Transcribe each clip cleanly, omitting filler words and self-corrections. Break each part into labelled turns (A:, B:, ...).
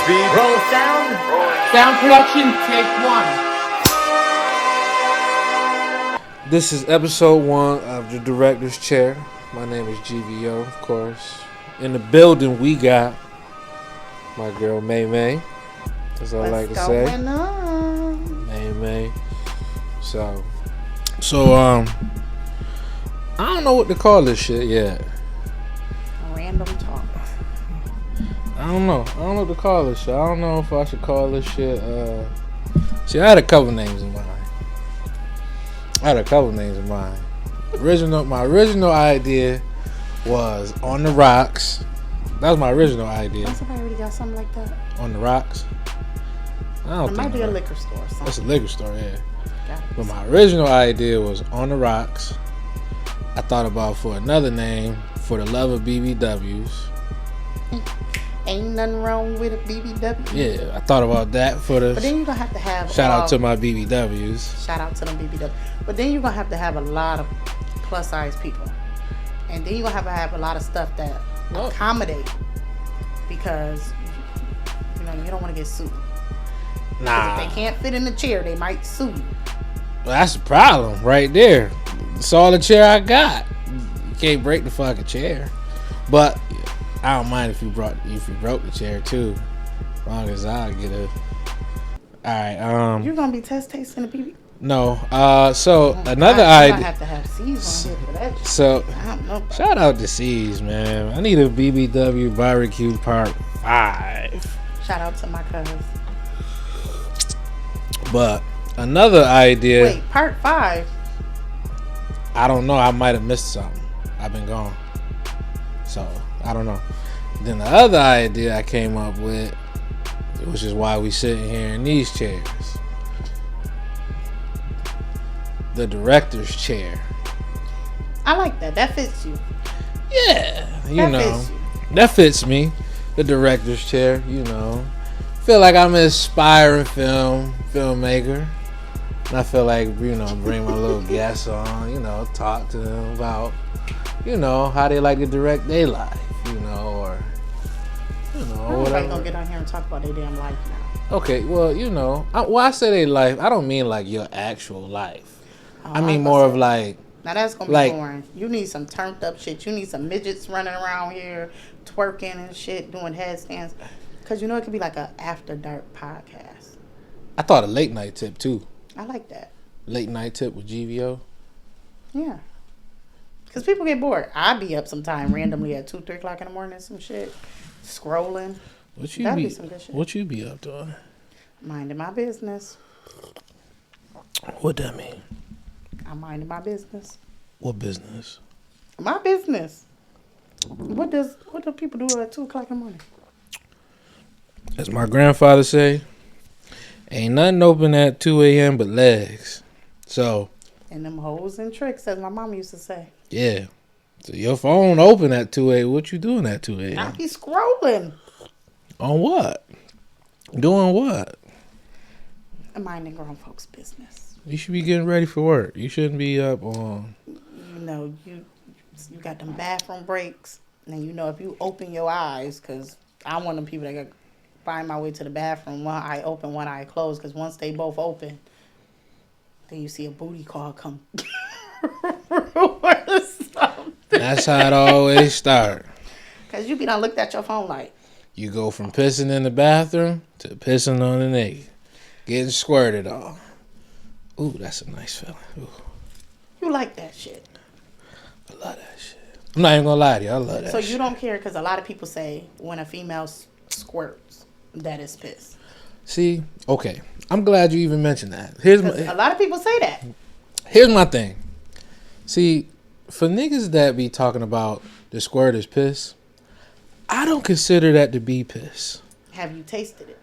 A: Roll sound.
B: Sound production, take one.
C: This is episode 1 of the Director's Chair. My name is GVO, of course. In the building, we got my girl May May. That's all I like to say.
D: What's going on?
C: May May. So, I don't know what to call this shit yet.
D: Random talk.
C: I don't know what to call this shit. I don't know if I should call this shit. See, I had a couple names in mind. My original idea was On the Rocks. That was my original idea.
D: Oh, somebody already got something like that?
C: On the Rocks. I don't
D: It
C: think
D: might be a liquor store or something.
C: It's a liquor store, yeah.
D: Got it.
C: But my original idea was On the Rocks. I thought about for another name for the love of BBWs.
D: Ain't nothing wrong with a BBW.
C: Yeah, I thought about that for the.
D: But then you're going to have to have.
C: Shout out to my BBWs.
D: Shout out to them BBW. But then you're going to have a lot of plus size people. And then you're going to have a lot of stuff that accommodate. Because, you don't want to get sued.
C: Nah.
D: If they can't fit in the chair, they might sue you.
C: Well, that's the problem right there. It's all the chair I got. You can't break the fucking chair. But I don't mind if you broke the chair too. As long as I get a. Alright,
D: You're gonna be tasting the BB.
C: No. So another
D: idea.
C: idea.
D: I have to have C's on here for that.
C: So
D: I don't know.
C: shout out to C's, man. I need a BBW barbecue part 5.
D: Shout out to my cousins.
C: But another idea.
D: Wait, part 5.
C: I don't know. I might have missed something. I've been gone. So, I don't know. Then the other idea I came up with, which is why we sitting here in these chairs. The director's chair.
D: I like that. That fits you.
C: Yeah.
D: Fits you.
C: That fits me. The director's chair, Feel like I'm an aspiring filmmaker. And I feel like, bring my little guests on, talk to them about, how they like to direct their life, or,
D: Everybody
C: whatever.
D: gonna get on here and talk about their damn life now.
C: Okay, well, when I say their life, I don't mean like your actual life. I mean more of like.
D: Now that's gonna be boring. You need some turned up shit. You need some midgets running around here, twerking and shit, doing headstands. Cause it could be like a after dark podcast.
C: I thought a late night tip too.
D: I like that.
C: Late night tip with GVO.
D: Yeah. Because people get bored. I be up sometime randomly at 2, 3 o'clock in the morning, some shit. Scrolling. That'd be some good shit.
C: What you be up doing?
D: Minding my business.
C: What that mean?
D: I'm minding my business.
C: What business?
D: My business. What do people do at 2 o'clock in the morning?
C: As my grandfather say, ain't nothing open at 2 a.m. but legs. So.
D: And them hoes and tricks, as my mom used to say.
C: Yeah. So your phone open at 2 a.m. What you doing at 2 a.m.?
D: I be scrolling.
C: On what? Doing what?
D: I'm minding grown folks' business.
C: You should be getting ready for work. You shouldn't be up on.
D: You got them bathroom breaks. And if you open your eyes, because I'm one of them people that got find my way to the bathroom, one eye open, one eye closed, because once they both open, then you see a booty call come or something.
C: That's how it always start.
D: Because you be done looked at your phone like.
C: You go from pissing in the bathroom to pissing on the nigga. Getting squirted on. Ooh, that's a nice feeling. Ooh.
D: You like that shit.
C: I love that shit. I'm not even gonna lie to you. I love that
D: So
C: shit.
D: you don't care, because a lot of people say when a female squirts, that is piss.
C: See, okay. I'm glad you even mentioned that.
D: A lot of people say that.
C: Here's my thing. See, for niggas that be talking about the squirt is piss, I don't consider that to be piss.
D: Have you tasted it?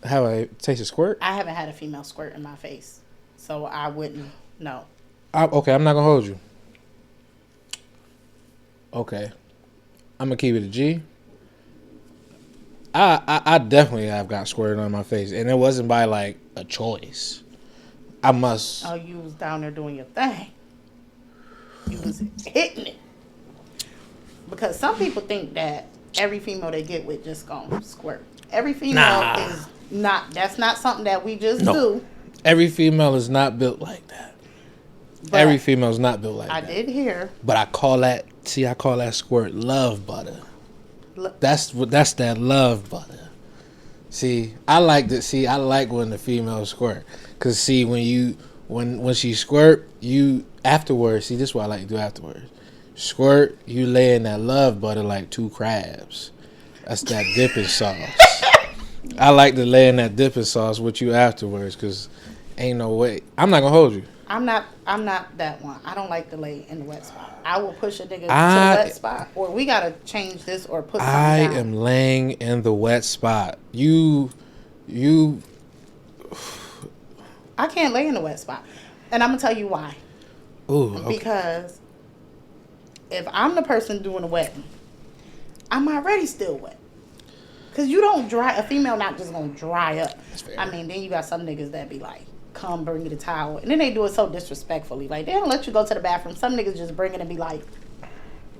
C: Have I tasted squirt?
D: I haven't had a female squirt in my face, so I wouldn't know.
C: Okay, I'm not gonna hold you. Okay, I'm gonna keep it a G. I definitely have got squirted on my face, and it wasn't by like a choice. I must.
D: Oh, you was down there doing your thing. You was hitting it. Because some people think that every female they get with just gonna squirt. Every female
C: Nah.
D: is not. That's not something that we just
C: No.
D: do.
C: Every female is not built like that.
D: But
C: Every female is not built like
D: I
C: that.
D: did hear.
C: But I call that squirt love butter.
D: Lo-
C: That's that love butter. See, I like when the female squirt. Cause see, when she squirt, you afterwards. See, this is what I like to do afterwards. Squirt, you lay in that love butter like two crabs. That's that dipping sauce. I like to lay in that dipping sauce with you afterwards, cause ain't no way. I'm not gonna hold you.
D: I'm not that one. I don't like to lay in the wet spot. I will push a nigga to the wet spot, or we gotta change this, or put something
C: I
D: down.
C: am laying in the wet spot. You.
D: I can't lay in the wet spot, and I'm gonna tell you why.
C: Ooh. Okay.
D: Because if I'm the person doing the wetting, I'm already still wet. Cause you don't dry. A female not just gonna dry up.
C: That's fair.
D: I mean, then you got some niggas that be like, "Come, bring me the towel," and then they do it so disrespectfully. Like they don't let you go to the bathroom. Some niggas just bring it and be like,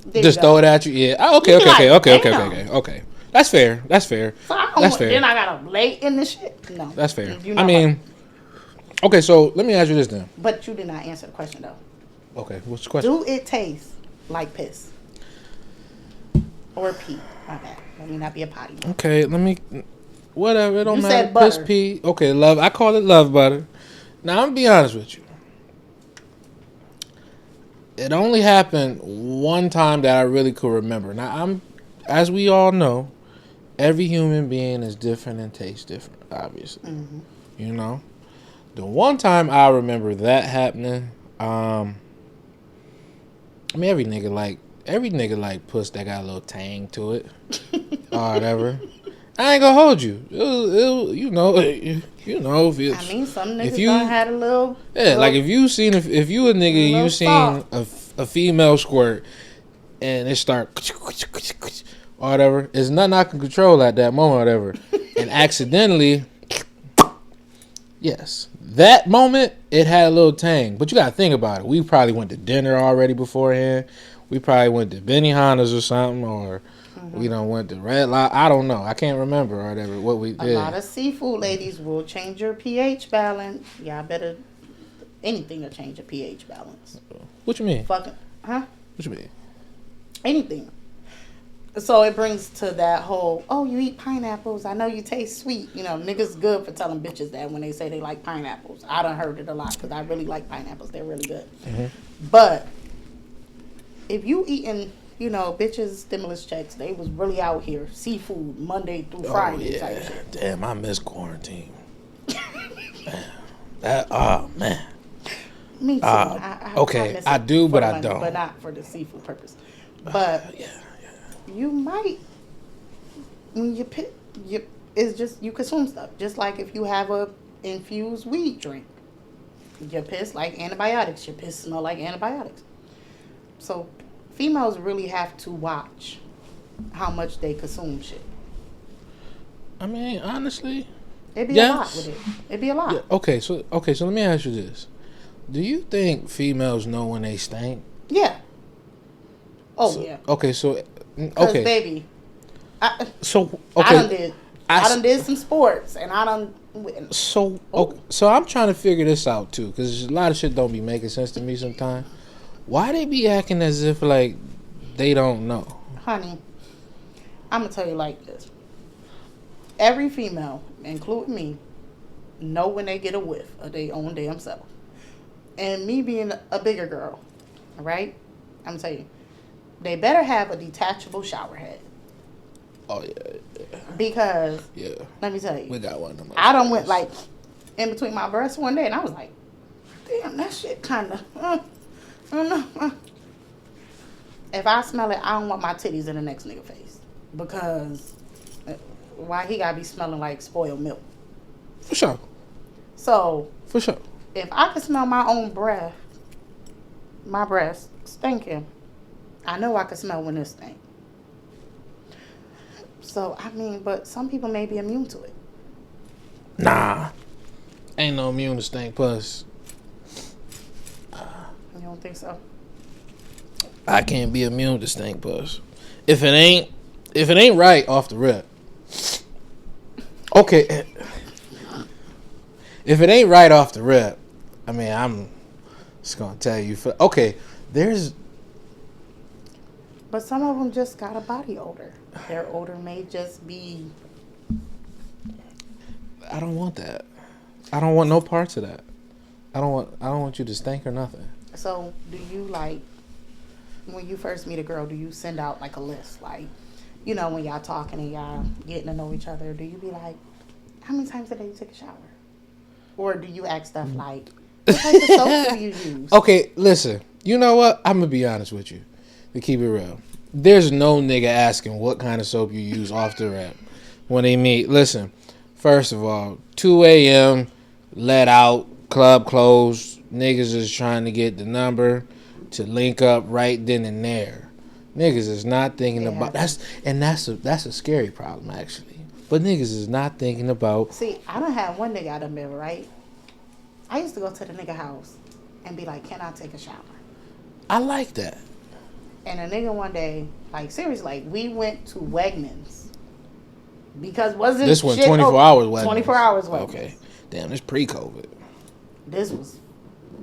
D: there
C: Just
D: you go.
C: throw it at you. Yeah. Oh, okay.
D: You be like,
C: Okay. That's fair. That's fair.
D: So I don't
C: That's
D: want,
C: fair.
D: then I gotta lay in the shit. No,
C: That's fair.
D: You know
C: I mean, okay. So let me ask you this then.
D: but you did not answer the question though.
C: Okay. What's the question?
D: Do it taste like piss or pee? My bad. Let me not be a potty.
C: Okay. Let me. Whatever. It don't
D: You
C: matter.
D: said
C: Piss
D: butter.
C: pee. Okay. Love. I call it love butter. Now I'm gonna be honest with you. It only happened one time that I really could remember. Now as we all know, every human being is different and tastes different. Obviously, you know. The one time I remember that happening, I mean every nigga like puss that got a little tang to it, or whatever. I ain't gonna hold you. You know, if it's,
D: I mean, some
C: if
D: niggas
C: you-
D: done had a little.
C: yeah, like if you a nigga,
D: little
C: you seen a female squirt, and it start or whatever. It's nothing I can control at that moment, or whatever. And accidentally, yes, that moment it had a little tang. But you gotta think about it. We probably went to dinner already beforehand. We probably went to Benihana's or something, or we done went to Red Lobster. I don't know. I can't remember or whatever what we
D: A
C: did.
D: lot of seafood ladies will change your pH balance. Y'all better. Anything will change your pH balance.
C: What you mean?
D: Fucking, huh?
C: What you mean?
D: Anything. So it brings to that whole, oh, you eat pineapples. I know you taste sweet. You know, niggas good for telling bitches that when they say they like pineapples. I done heard it a lot because I really like pineapples. They're really good. But if you eating, you know, bitches stimulus checks, they was really out here. Seafood, Monday through Friday type shit.
C: Damn, I miss quarantine. Man. Man.
D: Me too.
C: okay,
D: miss
C: I
D: it
C: do,
D: for
C: but
D: the
C: I
D: money,
C: don't.
D: But not for the seafood purpose. But you might, when it's just, you consume stuff. Just like if you have a infused weed drink. Your piss like antibiotics. Your piss smell like antibiotics. So females really have to watch how much they consume shit.
C: I mean, honestly.
D: It'd be
C: Yes.
D: a lot with it. It'd be a lot.
C: Yeah, okay, so let me ask you this. Do you think females know when they stink?
D: Yeah. Oh,
C: So-
D: yeah.
C: Okay, so
D: Because,
C: okay.
D: baby, I
C: So
D: done
C: okay.
D: did.
C: I
D: I done did some sports, and I done.
C: So okay, so I'm trying to figure this out too, because a lot of shit don't be making sense to me sometimes. Why they be acting as if like they don't know?
D: Honey, I'm gonna tell you like this. Every female, including me, know when they get a whiff of their own damn self. And me being a bigger girl, all right? I'm gonna tell you, they better have a detachable shower head.
C: Oh yeah,
D: Because
C: yeah.
D: let me tell you,
C: We got one of them.
D: I done went like in between my breasts one day, and I was like, damn, that shit kind of, I don't know. If I smell it, I don't want my titties in the next nigga face. Because why he gotta be smelling like spoiled milk?
C: For sure.
D: So
C: For sure.
D: if I can smell my own breath, my breath stinking, I know I can smell when it stink. So I mean, but some people may be immune to it.
C: Nah. Ain't no immune to stink puss.
D: You don't think so?
C: I can't be immune to stink puss. If it ain't if it ain't right off the rip, okay. If it ain't right off the rip, I mean, I'm just gonna tell you. Okay, there's.
D: But some of them just got a body odor. Their odor may just be.
C: I don't want that. I don't want no parts of that. I don't want you to stink or nothing.
D: So, do you like when you first meet a girl? Do you send out like a list, like, you know, when y'all talking and y'all getting to know each other? Do you be like, how many times a day you take a shower? Or do you ask stuff like, what type of soap do you use?
C: Okay, listen. You know what? I'm gonna be honest with you. To keep it real, there's no nigga asking what kind of soap you use off the rip when they meet. Listen, first of all, 2 a.m. let out, club closed. Niggas is trying to get the number to link up right then and there. Niggas is not thinking about that's a scary problem actually. But niggas is not thinking about.
D: See, I done had one nigga I done been, right? I used to go to the nigga house and be like, can I take a shower?
C: I like that.
D: And a nigga one day, like seriously, like we went to Wegmans because wasn't
C: this one
D: shit
C: 24 hours Wegmans.
D: 24 hours Wegmans.
C: Okay, damn, it's pre-COVID.
D: This was.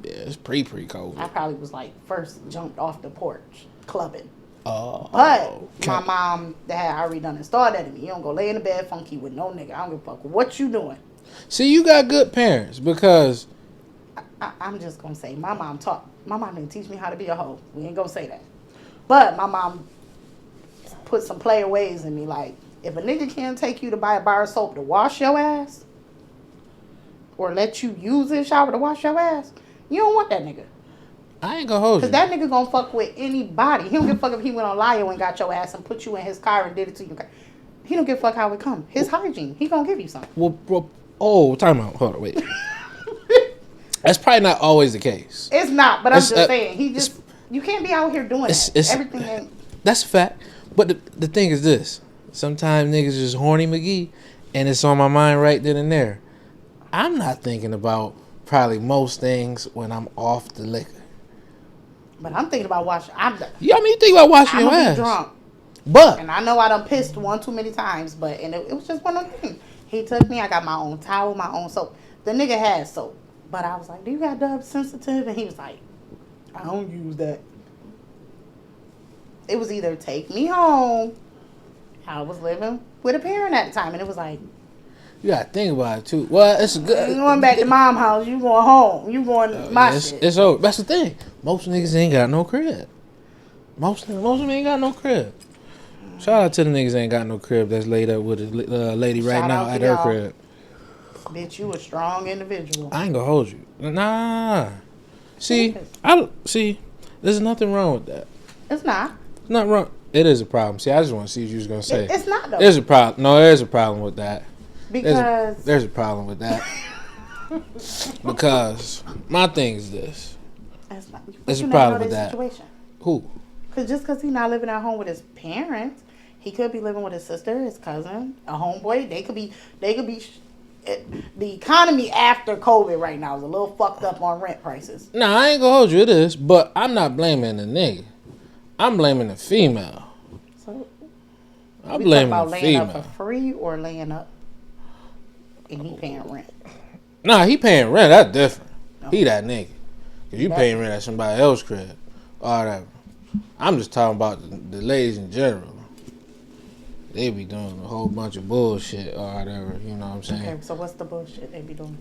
C: Yeah, it's pre-COVID.
D: I probably was like first jumped off the porch clubbing.
C: Oh,
D: But
C: okay.
D: my mom, dad already done installed that in me. You don't go lay in the bed funky with no nigga. I don't give a fuck what you doing.
C: See, you got good parents because
D: I'm just gonna say my mom didn't teach me how to be a hoe. We ain't gonna say that. But my mom put some player ways in me. Like, if a nigga can't take you to buy a bar of soap to wash your ass, or let you use his shower to wash your ass, you don't want that nigga.
C: I ain't gonna hold you.
D: Cause that nigga gonna fuck with anybody. He don't give a fuck if he went on Lio and got your ass and put you in his car and did it to you. He don't give a fuck how it come. His hygiene. He gonna give you something.
C: Well, time out. Hold on, wait. That's probably not always the case.
D: It's not, but I'm just saying. He just you can't be out here doing that. Everything ain't.
C: That's a fact. But the thing is this: sometimes niggas just horny McGee, and it's on my mind right then and there. I'm not thinking about probably most things when I'm off the liquor.
D: But I'm thinking about washing.
C: Yeah, I mean, you think about washing your ass.
D: I'm drunk.
C: But
D: and I know I done pissed one too many times, but it was just one of them things. He took me. I got my own towel, my own soap. The nigga had soap, but I was like, "Do you got Dove Sensitive?" And he was like, "I don't use that." It was either take me home. I was living with a parent at the time, and it was like,
C: you gotta think about it too. Well, it's good.
D: You going back to mom's house. You going home. You going my shit.
C: It's over. That's the thing. Most niggas ain't got no crib. Most of them ain't got no crib. Shout out to the niggas ain't got no crib that's laid up with a lady right now at her crib.
D: Bitch, you a strong individual.
C: I ain't gonna hold you. Nah. See, there's nothing wrong with that.
D: It's not.
C: It's not wrong. It is a problem. See, I just want to see what you was gonna say.
D: It's not though.
C: There's a problem. No, there's a problem with that.
D: Because
C: there's a problem with that. Because my thing is this. There's a problem with that. Situation. Who?
D: Because just because he's not living at home with his parents, he could be living with his sister, his cousin, a homeboy. They could be. The economy after COVID right now is a little fucked up on rent prices.
C: Nah, I ain't gonna hold you. It is, but I'm not blaming the nigga. I'm blaming the female.
D: So
C: I'm blaming
D: about
C: the
D: laying
C: female.
D: up for free or laying up and he paying rent.
C: Nah, he paying rent. That's different.
D: No.
C: He that nigga. Cause you paying rent at somebody else's crib or whatever. I'm just talking about the ladies in general. They be doing a whole bunch of bullshit or whatever. You know what I'm saying?
D: Okay, so what's the bullshit they be doing?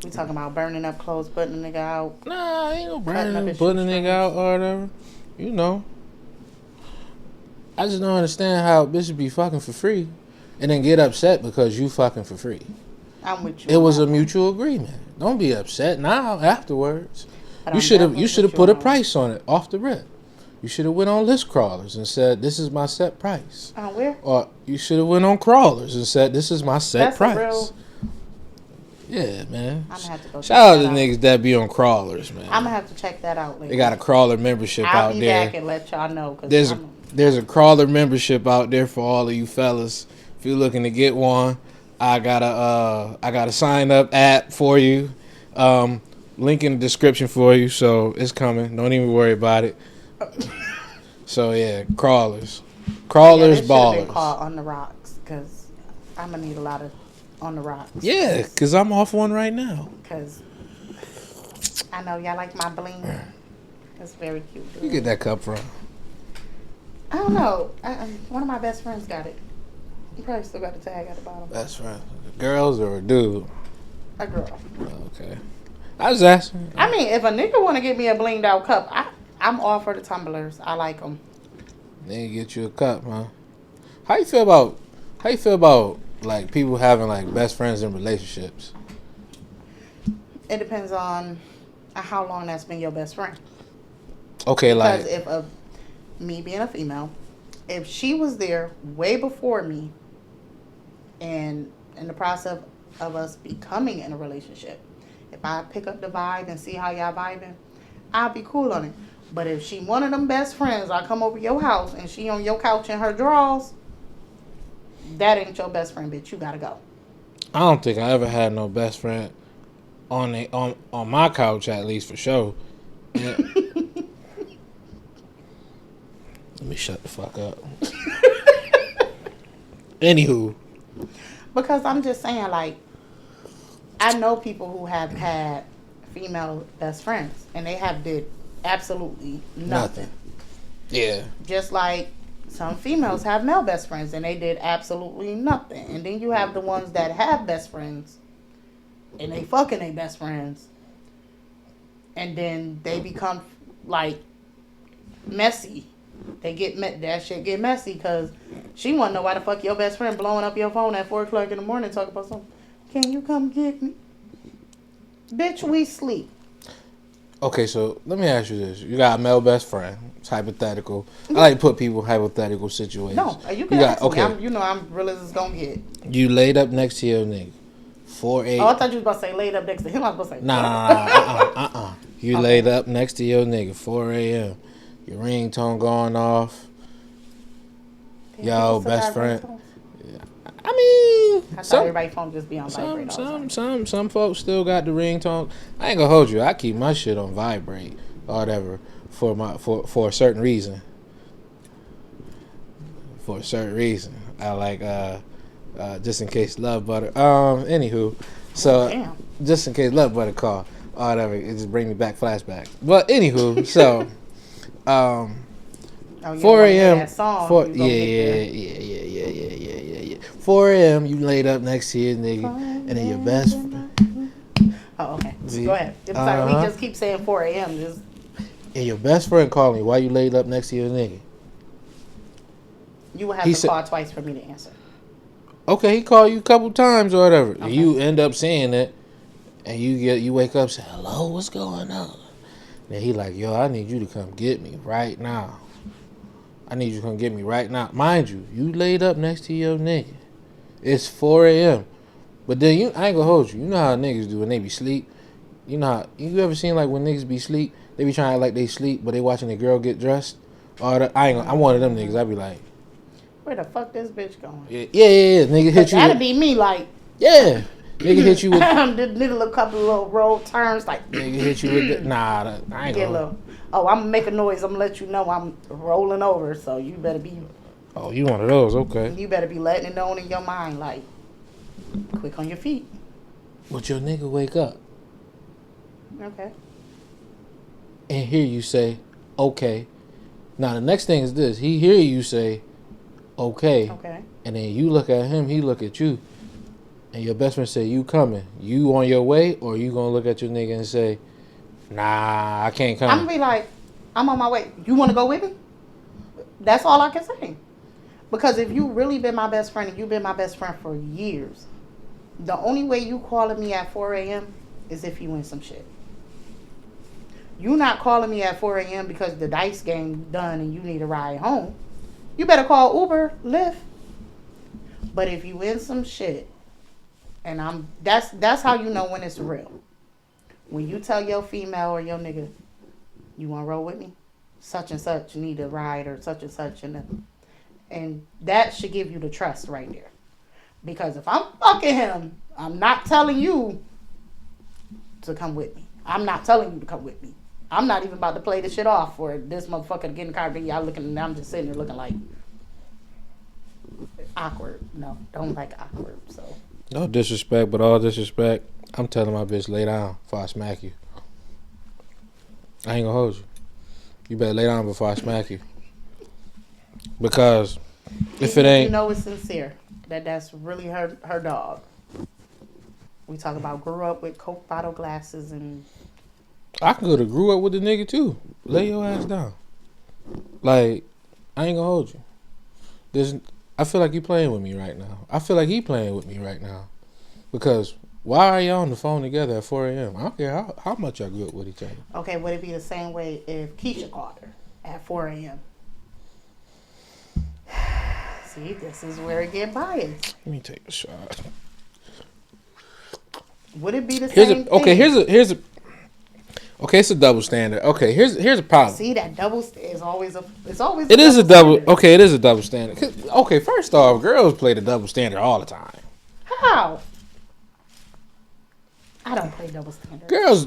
D: We talking about burning up clothes, putting a nigga out.
C: Nah, ain't no burning, putting a nigga out or whatever. You know. I just don't understand how bitches be fucking for free and then get upset because you fucking for free.
D: I'm with you.
C: It was a mutual agreement. Don't be upset now afterwards. You should have put a price on it off the rip. You should have went on list crawlers and said, "This is my set price."
D: Where?
C: Or you should have went on crawlers and said, "This is my set price."
D: Real...
C: Yeah, man.
D: I'm gonna have to go.
C: Shout out to niggas that be on crawlers, man.
D: I'm gonna have to check that out later.
C: They got a crawler membership out there.
D: I'll be back and let y'all know.
C: There's a crawler membership out there for all of you fellas. If you're looking to get one, I got a sign up app for you. Link in the description for you, so it's coming. Don't even worry about it. So yeah, crawlers. Crawlers,
D: It should have been
C: ballers.
D: called On the Rocks because I'm gonna need a lot of On the Rocks.
C: Yeah, because I'm off one right now.
D: Because I know y'all like my bling. It's very cute.
C: Where you get that cup from?
D: I don't know. One of my best friends got it. You probably still got the tag at the bottom.
C: Best friend. Girls or a dude?
D: A girl.
C: Okay. I was asking.
D: I mean, if a nigga want to get me a blinged out cup, I'm all for the tumblers. I like them.
C: They get you a cup, huh? How you feel about like people having like best friends in relationships?
D: It depends on how long that's been your best friend.
C: Okay,
D: Because
C: like
D: if me being a female, if she was there way before me, and in the process of us becoming in a relationship, if I pick up the vibe and see how y'all vibing, I'll be cool on it. But if she one of them best friends, I come over your house and she on your couch in her drawers, that ain't your best friend, bitch. You gotta go.
C: I don't think I ever had no best friend on my couch, at least for sure. Yeah. Let me shut the fuck up. Anywho.
D: Because I'm just saying, like, I know people who have had female best friends and they have did absolutely nothing.
C: Yeah.
D: Just like some females have male best friends and they did absolutely nothing. And then you have the ones that have best friends and they fucking their best friends. And then they become like messy. That shit get messy because she wanna know why the fuck your best friend blowing up your phone at 4 o'clock in the morning talking about something. Can you come get me? Bitch, we sleep.
C: Okay, so let me ask you this. You got a male best friend. It's hypothetical. I like to put people in hypothetical situations.
D: No, you can ask me. I'm real as it's gonna get.
C: You laid up next to your nigga. 4-8.
D: Oh, I thought you was about to say laid up next to him. I was about to say.
C: Nah. You
D: Okay.
C: laid up next to your nigga, 4 a.m. Your ringtone going off.
D: Damn,
C: Yo,
D: people still
C: best
D: got
C: friend.
D: ringtones?
C: I mean,
D: I thought
C: some,
D: everybody's phone just be on vibrate all the time.
C: some folks still got the ringtone. I ain't gonna hold you. I keep my shit on vibrate or whatever for a certain reason. For a certain reason, I like just in case love butter. Anywho, so
D: Damn.
C: just in case love butter call or whatever, it just bring me back flashback. But anywho, so
D: Oh, you
C: 4
D: wanna hear
C: a.m.
D: that song,
C: 4
D: you gonna get
C: yeah. 4 a.m. You laid up next to your nigga, and then your best.
D: Oh, okay.
C: See?
D: Go ahead. I'm sorry.
C: Uh-huh.
D: We just keep saying 4 a.m. Just
C: And your best friend calling you. Why you laid up next to your nigga?
D: you will have
C: He
D: to
C: said-
D: call twice for me to answer.
C: Okay, he called you a couple times or whatever.
D: Okay.
C: You end up saying it, and you wake up saying, "Hello, what's going on?" Then he like, "Yo, I need you to come get me right now. I need you to come get me right now." Mind you, you laid up next to your nigga. It's 4 a.m. But then I ain't gonna hold you. You know how niggas do when they be sleep. You know how you ever seen like when niggas be sleep, they be trying to act like they sleep, but they watching the girl get dressed. I'm one of them niggas. I be like,
D: Where the fuck this bitch going?
C: yeah. Nigga hit you.
D: That'd
C: With,
D: be me, like
C: yeah. Nigga hit you with.
D: did a couple of little roll turns, like
C: Nigga hit you with the, nah, I ain't
D: get a
C: gonna.
D: little. Oh, I'm gonna make a noise. I'm gonna let you know I'm rolling over. So you better be
C: Oh, you one of those, okay.
D: You better be letting it known in your mind, like, quick on your feet.
C: But your nigga wake up
D: Okay.
C: and hear you say, okay. Now the next thing is this. He hear you say, okay.
D: Okay.
C: And then you look at him, he look at you. And your best friend say, you coming. You on your way? Or you gonna look at your nigga and say, nah, I can't come.
D: I'm gonna be like, I'm on my way. You wanna go with me? That's all I can say. Because if you really been my best friend and you've been my best friend for years, the only way you calling me at 4 a.m. is if you in some shit. You not calling me at 4 a.m. because the dice game done and you need a ride home. You better call Uber, Lyft. But if you in some shit, and that's how you know when it's real. When you tell your female or your nigga, you wanna roll with me? Such and such need a ride or such and such and that should give you the trust right there. Because if I'm fucking him, I'm not telling you to come with me. I'm not telling you to come with me. I'm not even about to play this shit off for this motherfucker to get in the car and y'all looking and I'm just sitting there looking like, awkward. No, don't like awkward. So
C: No disrespect, but all disrespect. I'm telling my bitch, lay down before I smack you. I ain't gonna hold you. You better lay down before I smack you. Because if it ain't,
D: you know, it's sincere. That's really her dog. We talk about grew up with Coke bottle glasses and.
C: I could have grew up with the nigga too. Lay your ass down. Like, I ain't gonna hold you. I feel like you playing with me right now. I feel like he playing with me right now. Because why are y'all on the phone together at 4 a.m.? I don't care how much y'all grew up with each other.
D: Okay, would it be the same way if Keisha called her at 4 a.m.? See, this is where it get biased.
C: Let me take a shot.
D: Would it be the same thing?
C: Okay, it's a double standard. Okay, here's a problem.
D: See, that double is always a. It's always.
C: It is a double. Okay, it is a double standard. Okay, first off, girls play the double standard all the time.
D: How? I don't play double standard.
C: Girls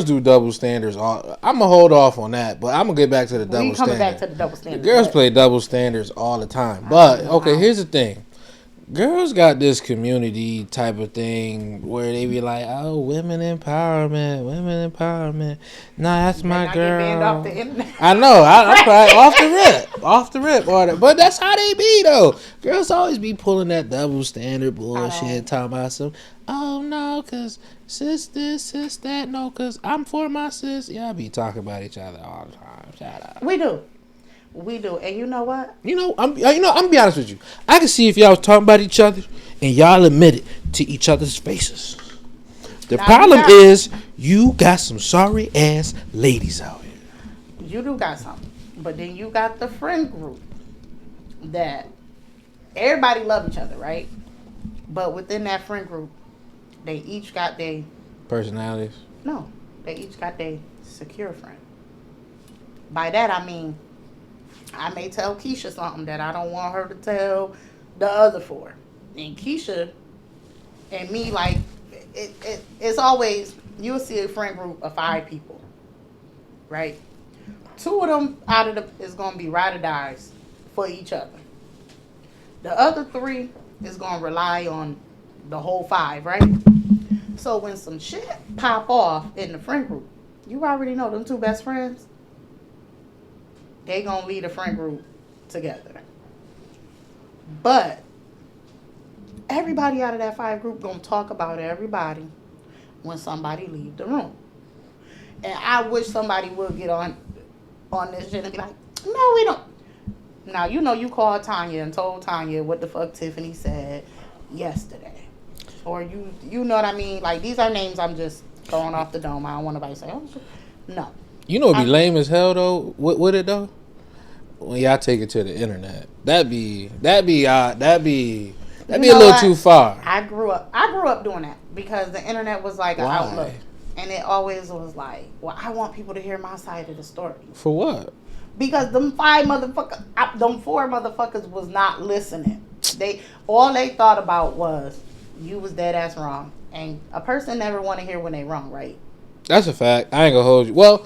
C: do double standards. I'm gonna hold off on that, but I'm gonna get back to the double standard.
D: Coming back to the double standard.
C: Girls play double standards all the time, but okay, here's the thing. Girls got this community type of thing where they be like, "Oh, women empowerment. Nah, that's my girl."
D: Off the internet.
C: I know. I'm probably off the rip, but that's how they be though. Girls always be pulling that double standard bullshit, talking about some. Oh no, cause sis this, sis that. No, cause I'm for my sis. Y'all be talking about each other all the time. Shout out.
D: We do, and you know what?
C: I'm gonna be honest with you. I can see if y'all was talking about each other and y'all admit it to each other's faces. The problem is you got some sorry ass ladies out here.
D: You do got something, but then you got the friend group that everybody love each other, right? But within that friend group, they each got their
C: personalities.
D: No, they each got their secure friend. By that I mean, I may tell Keisha something that I don't want her to tell the other four. And Keisha and me, like, it's always, you'll see a friend group of 5 people, right? 2 of them out of is going to be ride or dies for each other. The other 3 is going to rely on the whole 5, right? So when some shit pop off in the friend group, you already know them 2 best friends, they gonna lead a friend group together. But everybody out of that 5 group gonna talk about everybody when somebody leave the room. And I wish somebody would get on this shit and be like, no, we don't. Now, you called Tanya and told Tanya what the fuck Tiffany said yesterday. Or you know what I mean? Like, these are names I'm just throwing off the dome. I don't want nobody to say, oh, no.
C: You know it'd be lame as hell though. Would it though? When y'all take it to the internet, that'd be a little too far.
D: I grew up doing that because the internet was like an outlook, and it always was like, well, I want people to hear my side of the story.
C: For what?
D: Because them 4 motherfuckers was not listening. They thought about was you was dead ass wrong, and a person never want to hear when they wrong, right?
C: That's a fact. I ain't gonna hold you. Well,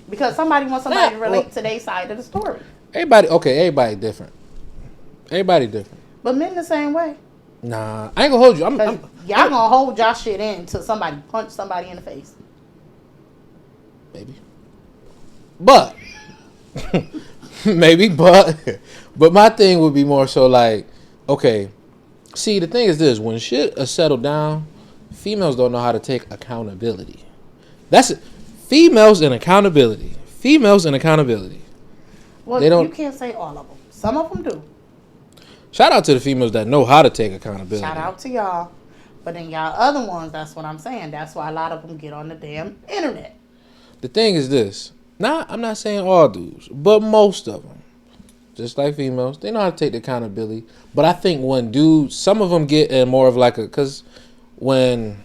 D: because somebody wants somebody to relate to their side of the story.
C: Everybody different.
D: But men the same way.
C: Nah, I ain't gonna hold you.
D: Y'all gonna hold y'all shit in until somebody punch somebody in the face.
C: Maybe. But but my thing would be more so like, okay, see, the thing is this: when shit is settled down, females don't know how to take accountability. That's it. Females and accountability.
D: Well, you can't say all of them. Some of them do.
C: Shout out to the females that know how to take accountability.
D: Shout out to y'all. But then y'all other ones, that's what I'm saying. That's why a lot of them get on the damn internet.
C: The thing is this. I'm not saying all dudes, but most of them, just like females, they know how to take the accountability. But I think when dudes, some of them get in more of like because when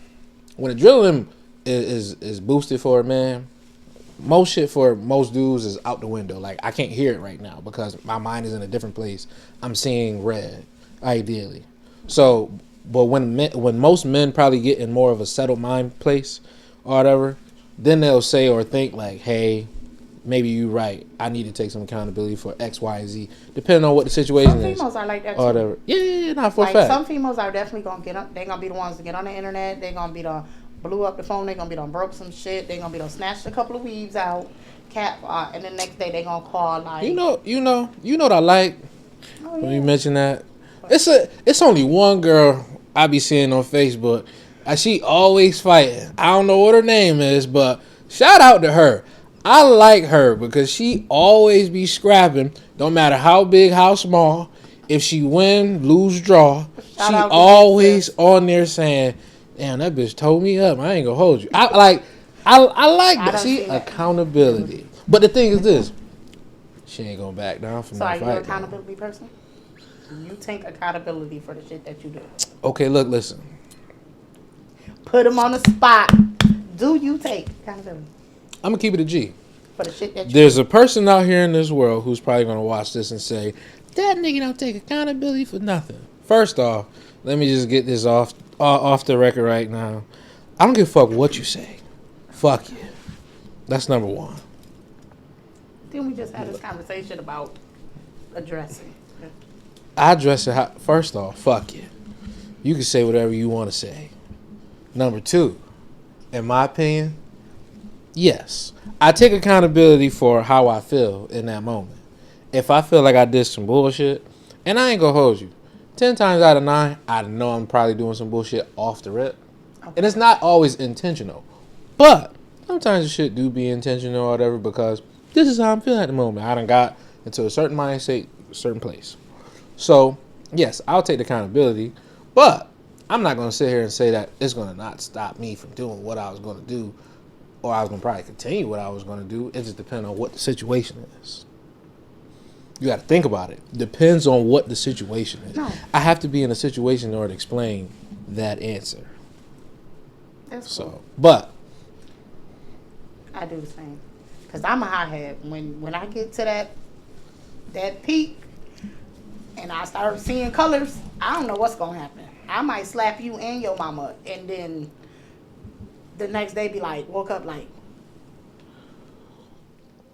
C: adrenaline is boosted for a man, most shit for most dudes is out the window. Like, I can't hear it right now because my mind is in a different place. I'm seeing red, ideally. So, but when most men probably get in more of a settled mind place or whatever, then they'll say or think like, hey, maybe you're right. I need to take some accountability for X, Y, and Z, depending on what the situation
D: Some
C: is.
D: females are like that
C: Or
D: too.
C: whatever. Yeah, not for a
D: Like
C: fact.
D: some females are definitely gonna get up. They gonna be the ones to get on the internet. They gonna be the blew up the phone. They gonna be done broke some shit. They gonna be done snatched a couple of weaves out, and the next day they gonna call like.
C: You know what I like
D: Oh,
C: when
D: yeah.
C: you mention that. It's only one girl I be seeing on Facebook. She always fighting. I don't know what her name is, but shout out to her. I like her because she always be scrapping. Don't matter how big, how small. If she win, lose, draw,
D: Shout
C: she
D: out to
C: always
D: Sis.
C: on there saying, "Damn, that bitch told me up. I ain't gonna hold you." I like that.
D: done
C: See,
D: seen that.
C: accountability. But the thing is this: she ain't gonna back down from
D: So are
C: that
D: you an
C: fight. though.
D: accountability person? You take accountability for the shit that you do.
C: Okay, look, listen.
D: Put them on the spot. Do you take accountability
C: I'm gonna keep it a G.
D: for the shit that you
C: There's a person out here in this world who's probably gonna watch this and say, "That nigga don't take accountability for nothing." First off, let me just get this off the record right now. I don't give a fuck what you say. Fuck you. That's number one.
D: Then we just had this conversation about addressing.
C: I address it. First off, fuck you. You can say whatever you want to say. Number two, in my opinion, yes, I take accountability for how I feel in that moment. If I feel like I did some bullshit, and I ain't gonna hold you, 10 times out of 9, I know I'm probably doing some bullshit off the rip. And it's not always intentional. But sometimes the shit do be intentional or whatever because this is how I'm feeling at the moment. I done got into a certain mindset, a certain place. So, yes, I'll take the accountability, but I'm not going to sit here and say that it's going to not stop me from doing what I was going to do, or I was going to probably continue what I was going to do. It just depends on what the situation is. You got to think about it. Depends on what the situation is.
D: No.
C: I have to be in a situation in order to explain that answer.
D: That's
C: So,
D: cool.
C: but
D: I do the same. Cause I'm a hothead. When I get to that peak, and I start seeing colors, I don't know what's gonna happen. I might slap you and your mama, and then the next day be like, woke up like,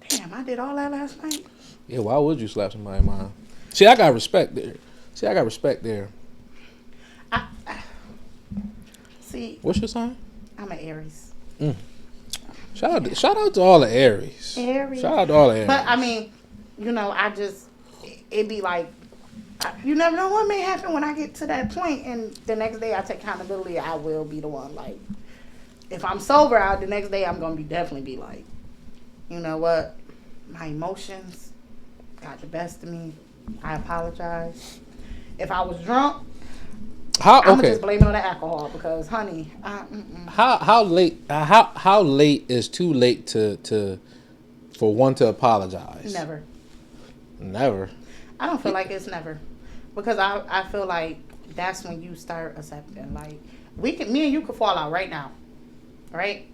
D: damn, I did all that last night.
C: yeah, why would you slap somebody, mom? See, I got respect there.
D: See,
C: What's your sign?
D: I'm an Aries.
C: Shout out to all the Aries.
D: Aries.
C: Shout out to all the Aries.
D: But I mean, it be like, you never know what may happen when I get to that point, and the next day I take accountability. I will be the one. Like, if I'm sober out, the next day I'm gonna definitely be like, you know what, my emotions got the best of me. I apologize. If I was drunk, I'm gonna just blame it on the alcohol because, honey,
C: How late is too late for one to apologize? Never.
D: I don't feel like it's never, because I feel like that's when you start accepting. Like, me and you could fall out right now, right?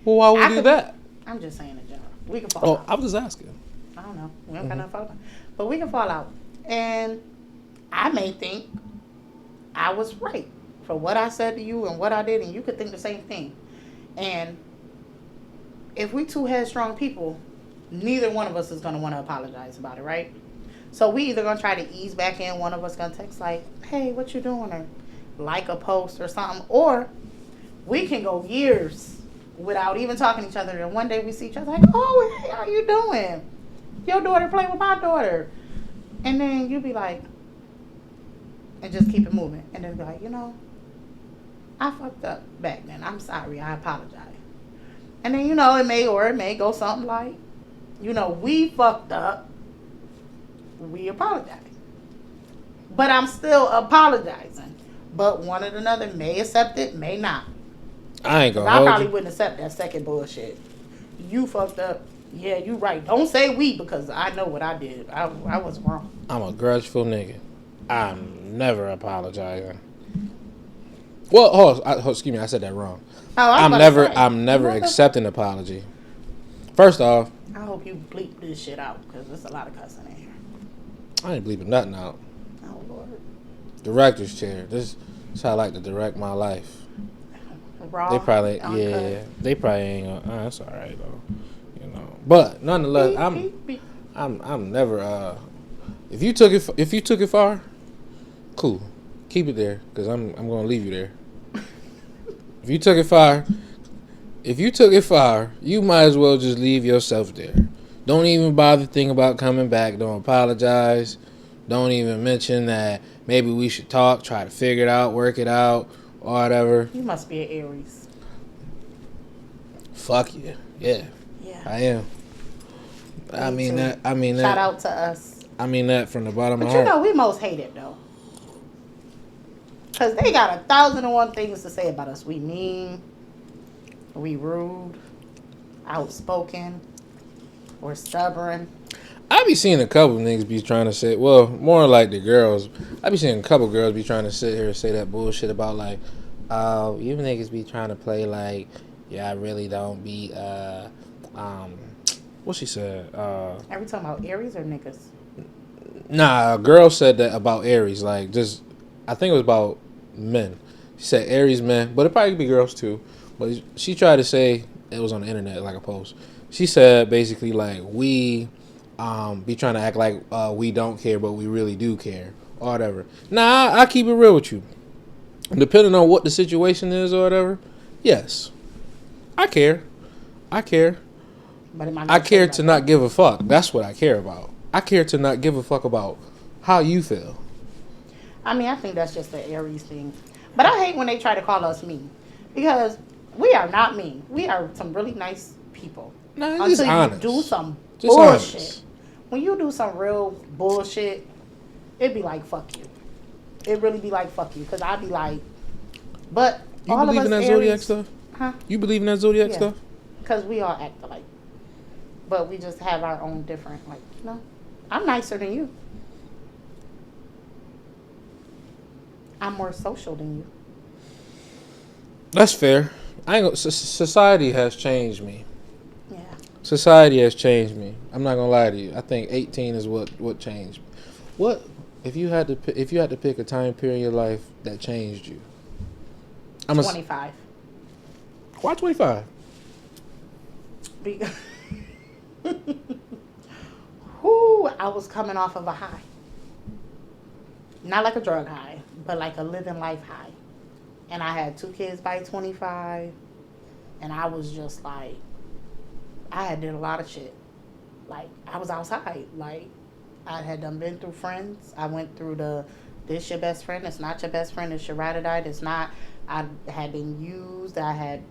C: Well, why would
D: I
C: we do
D: could-
C: that?
D: I'm just saying in general. We can fall out.
C: I was just asking.
D: I don't know. We don't got nothing to fall out. But we can fall out. And I may think I was right for what I said to you and what I did, and you could think the same thing. And if we two headstrong people, neither one of us is going to want to apologize about it, right? So we either going to try to ease back in. One of us going to text like, hey, what you doing? Or like a post or something. Or we can go years without even talking to each other. And one day we see each other like, oh, hey, how you doing? Your daughter played with my daughter. And then you be like, and just keep it moving. And then be like, I fucked up back then. I'm sorry. I apologize. And then, it may go something like, we fucked up. We apologize. But I'm still apologizing. But one or another may accept it, may not.
C: I ain't gonna
D: I
C: hold
D: probably
C: you.
D: wouldn't accept that second bullshit. You fucked up. Yeah, you right. Don't say we, because I know what I did. I was wrong.
C: I'm a grudgeful nigga. I'm never apologizing. Well, excuse me, I said that wrong.
D: Oh, I was
C: I'm
D: about
C: never
D: to say,
C: accepting accepting an apology. First off,
D: I hope you bleep this shit out, because there's a lot of cussing in here.
C: I ain't bleeping nothing out.
D: Oh, Lord.
C: Director's chair. This is how I like to direct my life.
D: Raw,
C: They probably
D: uncut.
C: they probably ain't gonna. That's all right though. know. But nonetheless, I'm never. If you took it far, cool. Keep it there, cause I'm gonna leave you there. If you took it far, you might as well just leave yourself there. Don't even bother thinking about coming back. Don't apologize. Don't even mention that maybe we should talk, try to figure it out, work it out, or whatever.
D: You must be an Aries.
C: Fuck you. Yeah.
D: Yeah.
C: I am. I mean that.
D: Shout out to us.
C: I mean that from the bottom of
D: But
C: my
D: you
C: heart.
D: know, we most hate it though. Because they got 1,001 things to say about us. We mean, we rude, outspoken, we're stubborn.
C: I be seeing a couple niggas be trying to say, well, more like the girls. I be seeing a couple girls be trying to sit here and say that bullshit about like, you niggas be trying to play like, yeah, I really don't be, what she said?
D: Are we talking about Aries or niggas?
C: Nah, a girl said that about Aries. Like, just, I think it was about men. She said Aries men, but it probably could be girls too. But she tried to say, it was on the internet, like a post. She said basically like, we be trying to act like we don't care, but we really do care, or whatever. Nah, I keep it real with you. Depending on what the situation is or whatever, yes, I care.
D: But
C: I care to not give a fuck. That's what I care about. I care to not give a fuck about how you feel.
D: I mean, I think that's just the Aries thing. But I hate when they try to call us mean. Because we are not mean. We are some really nice people.
C: Nah,
D: Until
C: just
D: you
C: honest.
D: do some
C: Just
D: bullshit.
C: honest.
D: When you do some real bullshit, it'd be like, fuck you. It really be like, fuck you. Because I'd be like, but
C: You
D: all of
C: believe
D: us
C: in that
D: Aries,
C: zodiac stuff?
D: Huh?
C: You believe in that zodiac
D: Yeah.
C: stuff?
D: Because we all act alike. But we just have our own different, like, you know, I'm nicer than you. I'm more social than you.
C: That's fair. I ain't gonna, society has changed me.
D: Yeah.
C: Society has changed me. I'm not gonna lie to you. I think 18 is what changed me. What if you had to pick a time period in your life that changed you?
D: 25.
C: Why 25?
D: Because whoo, I was coming off of a high. Not like a drug high, but like a living life high. And I had 2 kids by 25. And I was just like, I had did a lot of shit. Like, I was outside. Like, I had done been through friends. I went through this your best friend, it's not your best friend, it's your ride or die, it's not. I had been used. I had,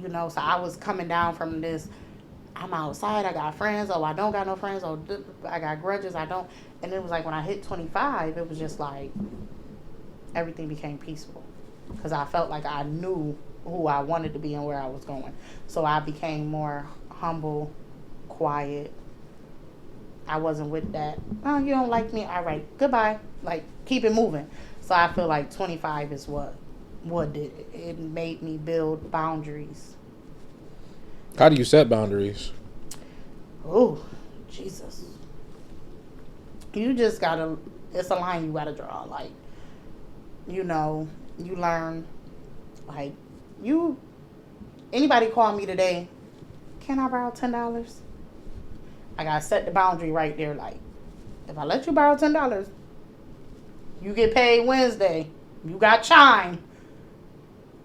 D: you know, so I was coming down from this, I'm outside, I got friends, oh, I don't got no friends, oh, I got grudges, I don't. And it was like when I hit 25, it was just like everything became peaceful. Because I felt like I knew who I wanted to be and where I was going. So I became more humble, quiet. I wasn't with that, oh, you don't like me, all right, goodbye. Like, keep it moving. So I feel like 25 is what did it. It made me build boundaries.
C: How do you set boundaries?
D: Oh, Jesus. You just gotta, it's a line you gotta draw. Like, you know, you learn, like, anybody call me today, can I borrow $10? I gotta set the boundary right there. Like, if I let you borrow $10, you get paid Wednesday. You got Chime.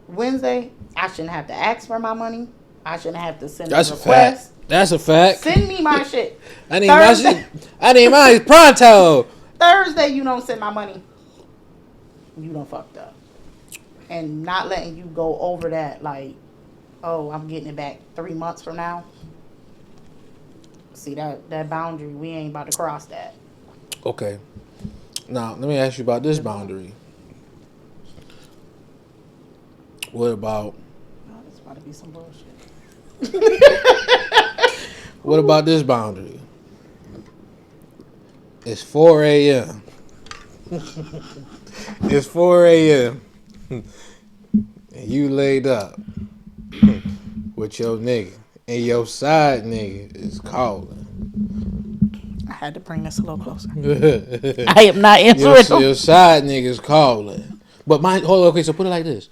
D: Wednesday, I shouldn't have to ask for my money. I shouldn't have to send a request.
C: Fact. That's a fact.
D: Send me my shit.
C: I need my shit. I need mine pronto.
D: Thursday, you don't send my money. You done fucked up. And not letting you go over that, like, oh, I'm getting it back 3 months from now. See, that boundary, we ain't about to cross that.
C: Okay. Now, let me ask you about this boundary. What about...
D: Oh, this about to be some bullshit.
C: What about this boundary? It's 4 a.m. It's 4 a.m. And you laid up with your nigga. And your side nigga is calling.
D: I had to bring this a little closer. I am not answering.
C: Your side nigga is calling. But okay, so put it like this.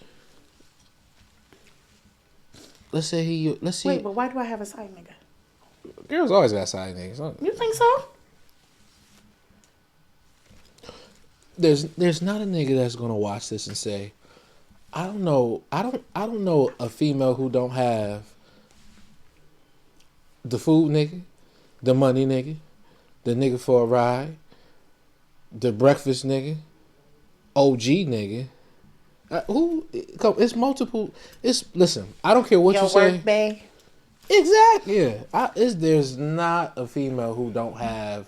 C: Let's say
D: Wait, but why do I have a side nigga?
C: Girls always got side niggas.
D: You think so?
C: There's not a nigga that's gonna watch this and say, I don't know a female who don't have the food nigga, the money nigga, the nigga for a ride, the breakfast nigga, OG nigga. It's multiple. Listen. I don't care what
D: Your
C: you say.
D: work bae.
C: Exactly. Yeah. There's not a female who don't have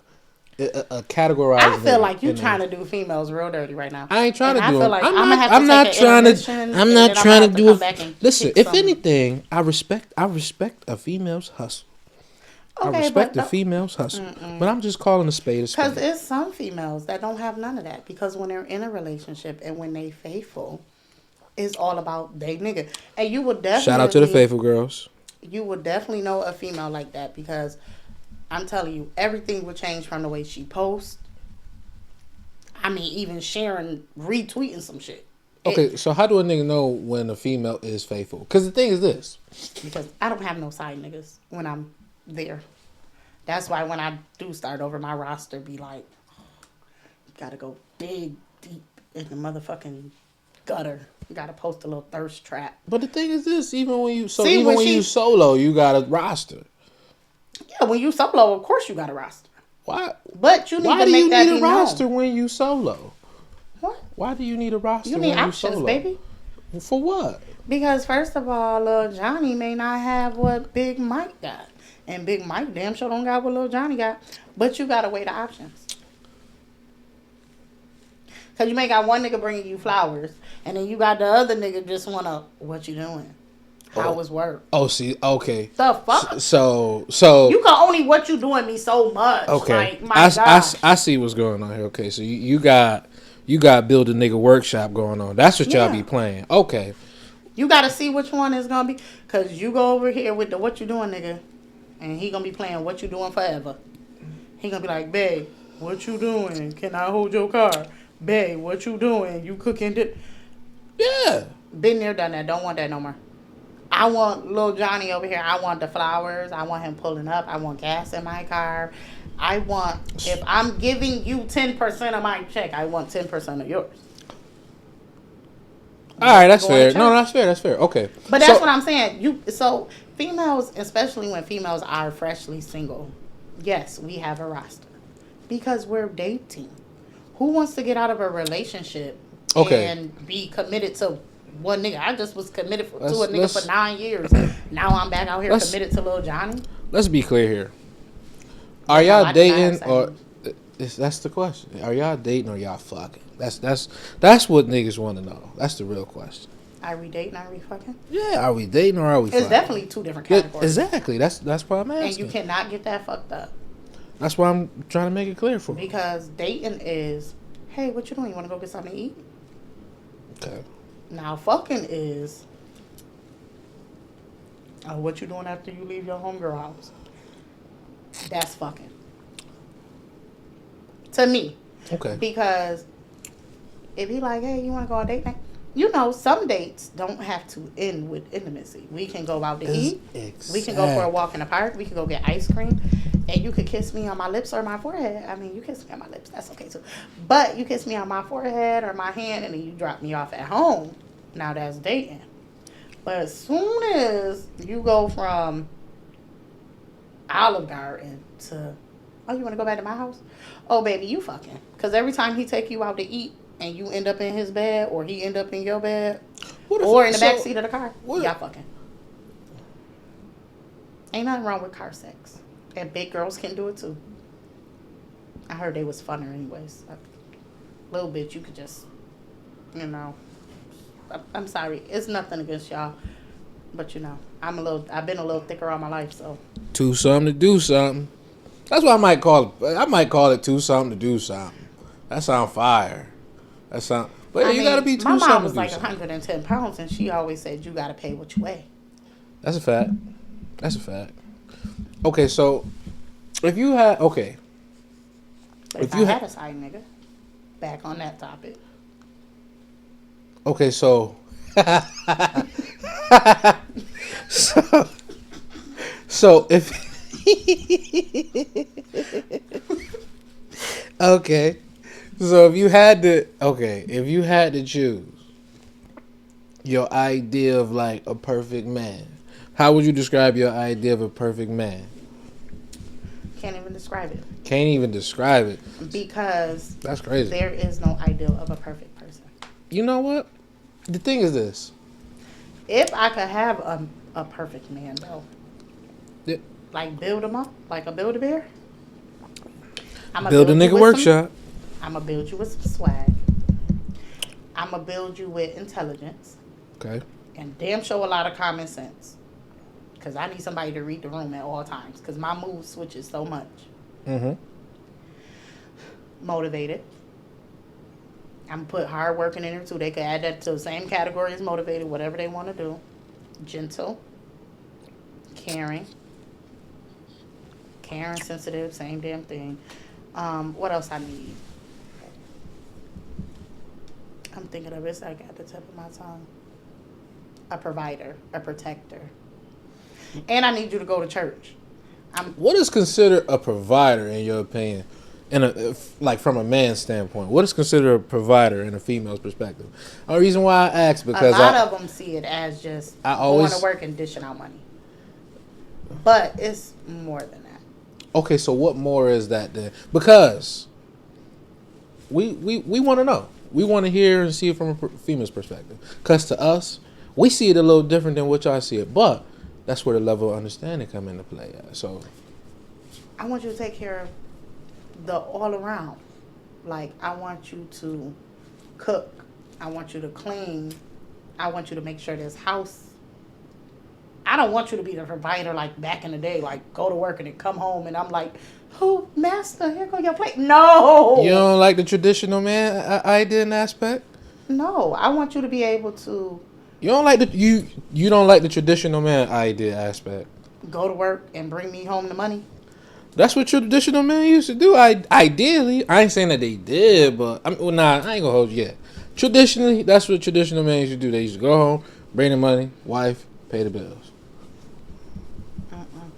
C: a categorized.
D: I feel like you
C: in
D: trying to do females real dirty right now.
C: I ain't trying
D: And
C: to do
D: I feel
C: it.
D: like
C: I'm not trying to. I'm not trying to do it. Listen, if
D: anything,
C: anything, I respect a female's hustle. I respect a female's hustle, but I'm just calling a spade a spade.
D: Because it's some females that don't have none of that. Because when they're in a relationship and when they faithful, it's all about they nigga. And you would definitely
C: Shout out to the faithful girls.
D: You would definitely know a female like that because I'm telling you, everything would change from the way she posts. I mean, even sharing, retweeting some shit.
C: Okay, so how do a nigga know when a female is faithful? Because the thing is this.
D: Because I don't have no side niggas when I'm there. That's why when I do start over, my roster be like, you gotta go dig deep in the motherfucking gutter. You gotta post a little thirst trap.
C: But the thing is this, even when you
D: See,
C: solo, you got a roster.
D: Yeah, when you solo, of course you got a roster.
C: Why?
D: But you need
C: Why
D: to
C: do
D: make
C: you
D: that
C: need
D: be
C: a roster
D: known.
C: when you solo?
D: What?
C: Why do you need a roster
D: You
C: when
D: need
C: you
D: options,
C: solo?
D: baby.
C: For what?
D: Because first of all, Lil Johnny may not have what Big Mike got. And Big Mike damn sure don't got what Lil Johnny got. But you gotta weigh the options. Cause you may got one nigga bringing you flowers. And then you got the other nigga just wanna, what you doing? How was work?
C: Oh, see, okay.
D: The fuck?
C: So
D: You can only what you doing me so much.
C: okay.
D: Like, my God.
C: I see what's going on here. Okay, so you got build a nigga workshop going on. That's what y'all
D: Yeah.
C: be playing. Okay.
D: You gotta see which one is gonna be. Cause you go over here with the what you doing nigga. And he gonna be playing what you doing forever. He gonna be like, babe, what you doing? Can I hold your car? Babe, what you doing? You cooking dip?
C: Yeah.
D: Been there, done that. Don't want that no more. I want Lil Johnny over here. I want the flowers. I want him pulling up. I want gas in my car. I want, if I'm giving you 10% of my check, I want 10% of yours.
C: All right, that's
D: Going to
C: fair.
D: church.
C: No, that's fair. That's fair. Okay.
D: But that's what I'm saying. So females, especially when females are freshly single, yes, we have a roster because we're dating. Who wants to get out of a relationship and be committed to one nigga? I just was committed to a nigga for 9 years. Now I'm back out here committed to Lil Johnny.
C: Let's be clear here. Are y'all dating or that's the question? Are y'all dating or y'all fucking? That's what niggas want to know. That's the real question.
D: Are we dating? Are we fucking?
C: Yeah, are we dating or are we fucking?
D: It's definitely two different categories.
C: Exactly. That's why I'm asking.
D: And you cannot get that fucked up.
C: That's why I'm trying to make it clear for you.
D: Because dating is, hey, what you doing? You want to go get something to eat?
C: Okay.
D: Now fucking is, what you doing after you leave your homegirl house? That's fucking. To me.
C: Okay.
D: Because if he like, hey, you want to go on a date night? You know, some dates don't have to end with intimacy. We can go out to eat.
C: Exactly.
D: We can go for a walk in the park. We can go get ice cream. And you could kiss me on my lips or my forehead. I mean, you kiss me on my lips. That's okay, too. But you kiss me on my forehead or my hand, and then you drop me off at home. Now that's dating. But as soon as you go from Olive Garden to, oh, you want to go back to my house? Oh, baby, you fucking. Because every time he take you out to eat and you end up in his bed or he end up in your bed or in the back seat of the car, y'all fucking. Ain't nothing wrong with car sex. And big girls can do it too. I heard they was funner anyways. A little bit, you could just, you know. I'm sorry. It's nothing against y'all. But you know, I've been a little thicker all my life, so.
C: Too something to do something. That's what I might call it. I might call it too something to do something. That sound fire. But you gotta be too something.
D: My mom was
C: to do
D: like
C: something.
D: 110 pounds, and she always said you gotta pay what you weigh.
C: That's a fact. That's a fact. Okay, so if you had
D: But if I had a side nigga, back on that topic.
C: Okay, so so if Okay. So if you had to choose your idea of like a perfect man, how would you describe your idea of a perfect man?
D: Can't even describe it
C: Can't even describe it.
D: because
C: That's crazy.
D: there is no ideal of a perfect person.
C: You know what? The thing is this.
D: If I could have a perfect man though,
C: Yeah.
D: like build him up, like a Build-A-Bear.
C: Build a nigga workshop.
D: I'm gonna build you with some swag. I'm gonna build you with intelligence
C: Okay.
D: and damn show a lot of common sense. Cause I need somebody to read the room at all times. Cause my mood switches so much.
C: Mm-hmm.
D: Motivated. I'm gonna put hard working in there too. They could add that to the same category as motivated, whatever they want to do. Gentle. Caring, sensitive, same damn thing. What else I need? I'm thinking of it. I got the tip of my tongue. A provider, a protector, and I need you to go to church.
C: What is considered a provider in your opinion? Like from a man's standpoint, what is considered a provider in a female's perspective? The reason why I ask because
D: a lot of them see it as just going to work and dishing out money, but it's more than that.
C: Okay, so what more is that then? Because we want to know. We want to hear and see it from a female's perspective. Because to us, we see it a little different than what y'all see it. But that's where the level of understanding come into play at. So
D: I want you to take care of the all around. Like, I want you to cook. I want you to clean. I want you to make sure there's house. I don't want you to be the provider like back in the day, like go to work and then come home and I'm like, "Oh, master, here go your plate." No.
C: you don't like the traditional man idea and aspect?
D: No, I want you to be able to
C: You don't like you don't like the traditional man idea aspect.
D: go to work and bring me home the money.
C: That's what traditional men used to do. Ideally, I ain't saying that they did, but I ain't gonna hold you yet. Traditionally, that's what traditional men used to do. They used to go home, bring the money, wife, pay the bills.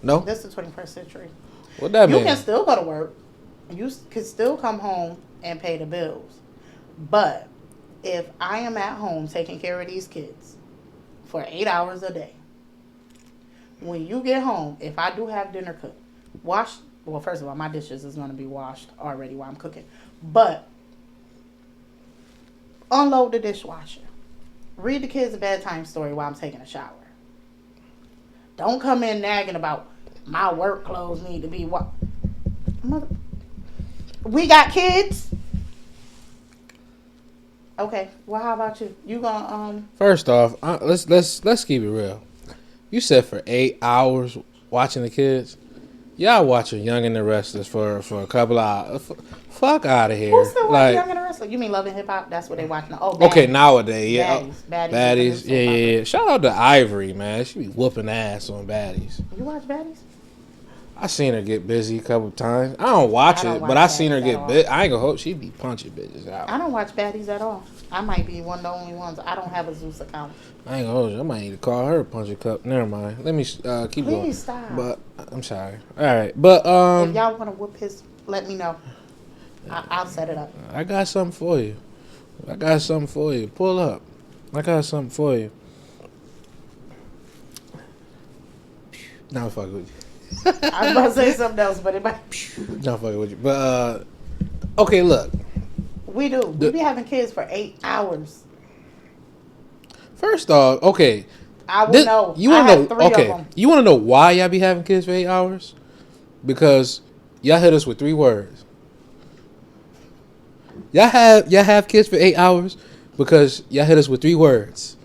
C: No,
D: This is the 21st century.
C: what that
D: You
C: mean?
D: can still go to work. You can still come home and pay the bills. But if I am at home taking care of these kids for 8 hours a day, when you get home, if I do have dinner cooked, well, first of all, my dishes is going to be washed already while I'm cooking. But unload the dishwasher. Read the kids a bedtime story while I'm taking a shower. Don't come in nagging about my work clothes need to be what. We got kids. Okay. Well, how about you? You gonna
C: First off, let's keep it real. You said for 8 hours watching the kids. Y'all watching Young and the Restless for a couple of hours. Fuck out of here.
D: Who's still watching
C: Like,
D: Young and the Wrestler? You mean Love and Hip Hop? That's what they watching. Oh,
C: okay,
D: Baddies.
C: nowadays, yeah.
D: Baddies.
C: Yeah. Shout out to Ivory, man. She be whooping ass on Baddies.
D: You watch Baddies?
C: I seen her get busy a couple times. I don't watch it, but I seen her get busy. I ain't gonna hope she be punching bitches out.
D: I don't watch Baddies at all. I might be one of the only ones. I don't have a Zeus account.
C: I ain't gonna hold you. I might need to call her a punch a cup. Never mind. Let me keep going.
D: Please stop.
C: But I'm sorry. All right, but
D: If y'all want to whoop his, let me know. I'll set it up.
C: I got something for you. Pull up. I got something for you. Now fuck with you.
D: I was about to say something else, but it might.
C: Not fucking with you. But okay, look.
D: We do. We be having kids for 8 hours.
C: First off, okay.
D: I will know.
C: You want to know?
D: 3
C: Okay.
D: of them.
C: You want to know why y'all be having kids for 8 hours? Because y'all hit us with 3 words. Y'all have kids for 8 hours because y'all hit us with 3 words.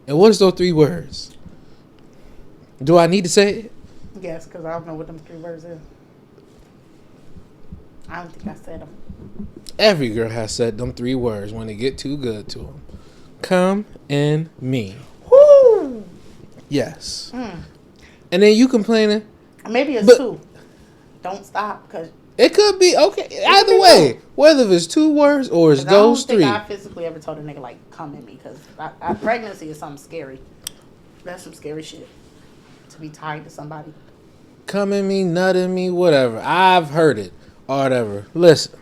C: And what is those 3 words? Do I need to say it?
D: Yes, because I don't know what them 3 words is. I don't think I said them.
C: Every girl has said them 3 words when they get too good to them. Come and me.
D: Whoo!
C: Yes. And then you complaining.
D: Maybe it's
C: But-
D: 2. Don't stop, because
C: It could be okay. Either
D: be
C: way,
D: two.
C: whether it's 2 words or it's
D: I don't
C: those
D: think
C: 3.
D: I physically ever told a nigga, like, come at me, because pregnancy is something scary. That's some scary shit. To be tied to somebody.
C: come in me, nut in me, whatever. I've heard it or whatever. Listen.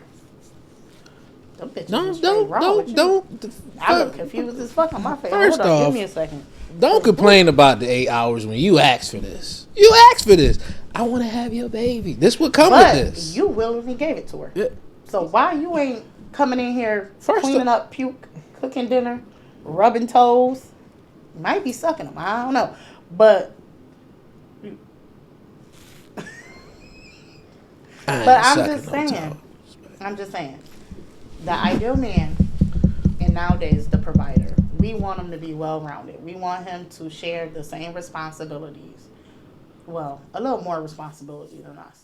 D: Them bitches is straight wrong with you.
C: Don't.
D: I look confused as fuck on my face.
C: First
D: Hold on,
C: off,
D: give me a second.
C: Don't complain about the 8 hours when you asked for this. You asked for this. I want to have your baby. This would come
D: But
C: with this.
D: you willingly gave it to her.
C: Yeah.
D: So why you ain't coming in here
C: First
D: cleaning up puke, cooking dinner, rubbing toes? You might be sucking them. I don't know. But I'm just saying. The ideal man, and nowadays the provider, we want him to be well-rounded. We want him to share the same responsibilities. Well, a little more responsibility than us.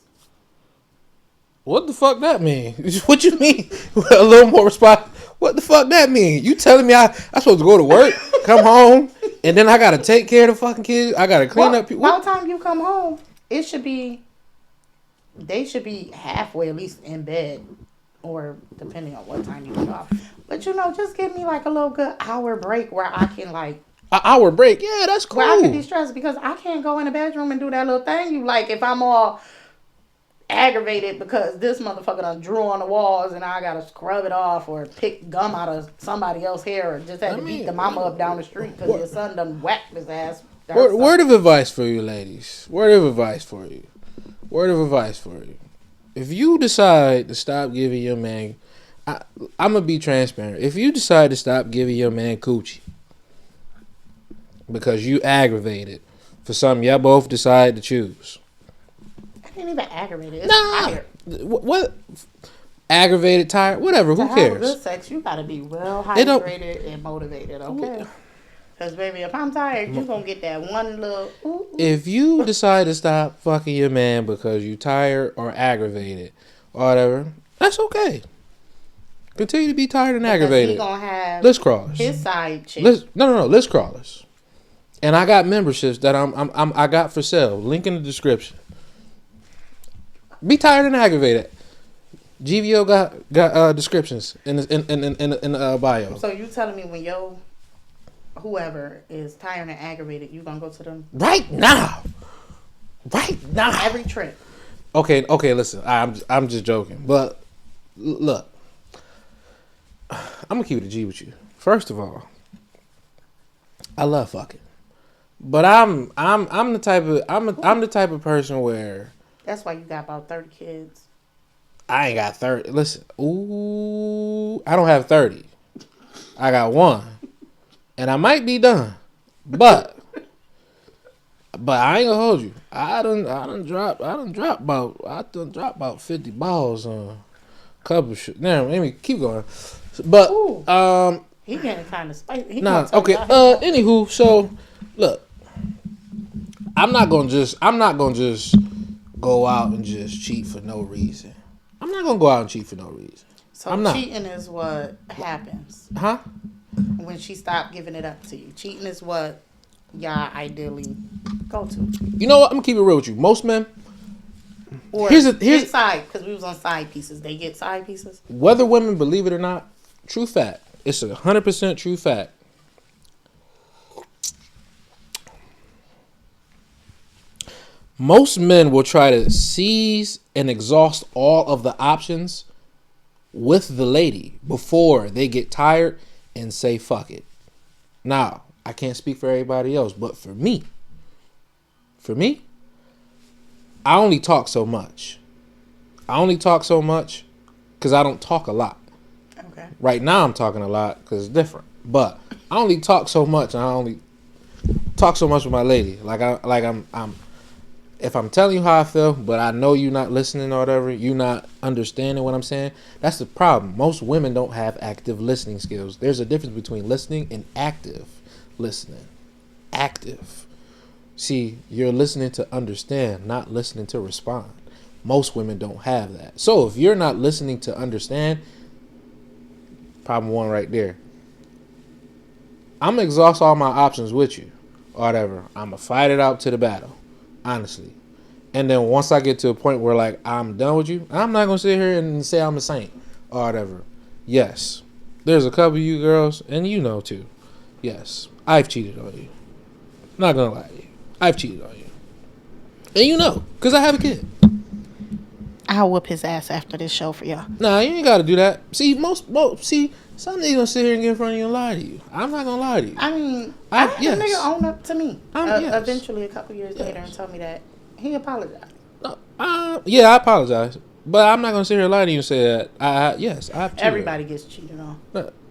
C: What the fuck that mean? What you mean? A little more response? What the fuck that mean? You telling me I supposed to go to work, come home, and then I gotta take care of the fucking kids? I gotta clean up.
D: By the time you come home, they should be halfway at least in bed, or depending on what time you get off. But just give me like a little good hour break where I can like.
C: An hour break? Yeah, that's cool.
D: Where I can de-stress, because I can't go in the bedroom and do that little thing you like if I'm all aggravated because this motherfucker done drew on the walls and I gotta scrub it off or pick gum out of somebody else's hair or just had to beat the mama up down the street because your son done whacked his ass.
C: Word of advice for you ladies. Word of advice for you. Word of advice for you. If you decide to stop giving your man, I'm gonna be transparent. If you decide to stop giving your man coochie because you aggravated for something y'all both decide to choose.
D: I ain't even aggravated. It's tired.
C: What? Aggravated, tired, whatever. Who cares?
D: To have good sex, you gotta be well hydrated and motivated, okay? Because, baby, if I'm tired, you gonna get that one little... Ooh.
C: If you decide to stop fucking your man because you tired or aggravated or whatever, that's okay. Continue to be tired and aggravated.
D: He gonna have
C: list crawlers.
D: His side chick.
C: No, list crawlers. And I got memberships that I got for sale. Link in the description. Be tired and aggravated. GVO got descriptions in the bio.
D: So you telling me when whoever is tired and aggravated, you gonna go to them
C: right now?
D: Every trip.
C: Okay. Listen, I'm just joking, but look, I'm gonna keep it a G with you. First of all, I love fucking, but I'm the type of person where.
D: That's why you got about 30 kids.
C: I ain't got 30. Listen, I don't have 30. I got one, and I might be done, but I ain't gonna hold you. I done dropped about 50 balls on a couple shit. Now let me keep going. But
D: he getting kind of spicy.
C: Okay. Anywho, so look, I'm not gonna just go out and just cheat for no reason. I'm not gonna go out and cheat for no reason.
D: So cheating is what happens.
C: Huh?
D: When she stopped giving it up to you. Cheating is what y'all ideally go to.
C: You know what? I'm gonna keep it real with you. Most men.
D: Or
C: here's
D: side, because we was on side pieces. They get side pieces.
C: Whether women believe it or not, true fact. It's 100% true fact. Most men will try to seize and exhaust all of the options with the lady before they get tired and say fuck it. Now, I can't speak for everybody else, but for me, I only talk so much. Because I don't talk a lot.
D: Okay.
C: Right now I'm talking a lot because it's different. But I only talk so much, and I only talk so much with my lady. I'm if I'm telling you how I feel, but I know you're not listening or whatever, you're not understanding what I'm saying, that's the problem. Most women don't have active listening skills. There's a difference between listening and active listening. Active. See, you're listening to understand, not listening to respond. Most women don't have that. So if you're not listening to understand, problem one right there. I'm going to exhaust all my options with you or whatever. I'm going to fight it out to the battle. Honestly. And then once I get to a point where like I'm done with you, I'm not gonna sit here and say I'm a saint or whatever. Yes, there's a couple of you girls, and you know too. Yes, I've cheated on you. Not gonna lie to you, I've cheated on you. And you know, because I have a kid.
D: I'll whoop his ass after this show for y'all.
C: Nah, you ain't got to do that. See, some niggas gonna sit here and get in front of you and lie to you. I'm not gonna lie to you.
D: I mean, I had
C: yes.
D: the nigga own up to me.
C: Yes.
D: Eventually, a couple years later, and told me that he apologized.
C: Yeah, I apologize. But I'm not gonna sit here and lie to you and say that. Yes, I've cheated.
D: Everybody gets cheated on.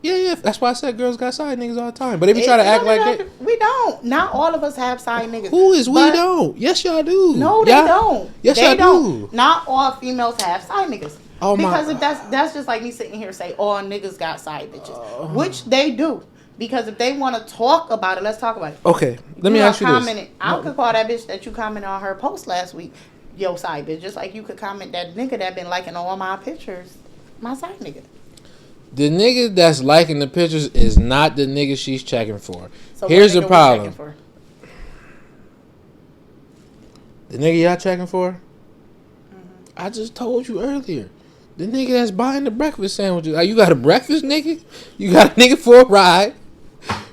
C: Yeah. That's why I said girls got side niggas all the time. But if you try to act like that,
D: we don't. Not all of us have side niggas.
C: Who is we don't? Yes, y'all do.
D: No, they don't.
C: Yes,
D: they
C: y'all do.
D: Not all females have side niggas.
C: Oh my.
D: Because if that's just like me sitting here say all niggas got side bitches, which they do. Because if they want to talk about it, let's talk about it.
C: Okay, let me ask you this.
D: I could call that bitch that you commented on her post last week your side bitch, just like you could comment that nigga that been liking all my pictures, my side nigga.
C: The nigga that's liking the pictures is not the nigga she's checking for.
D: So
C: here's the problem. The nigga y'all checking for? Mm-hmm. I just told you earlier. The nigga that's buying the breakfast sandwiches. You got a breakfast nigga? You got a nigga for a ride?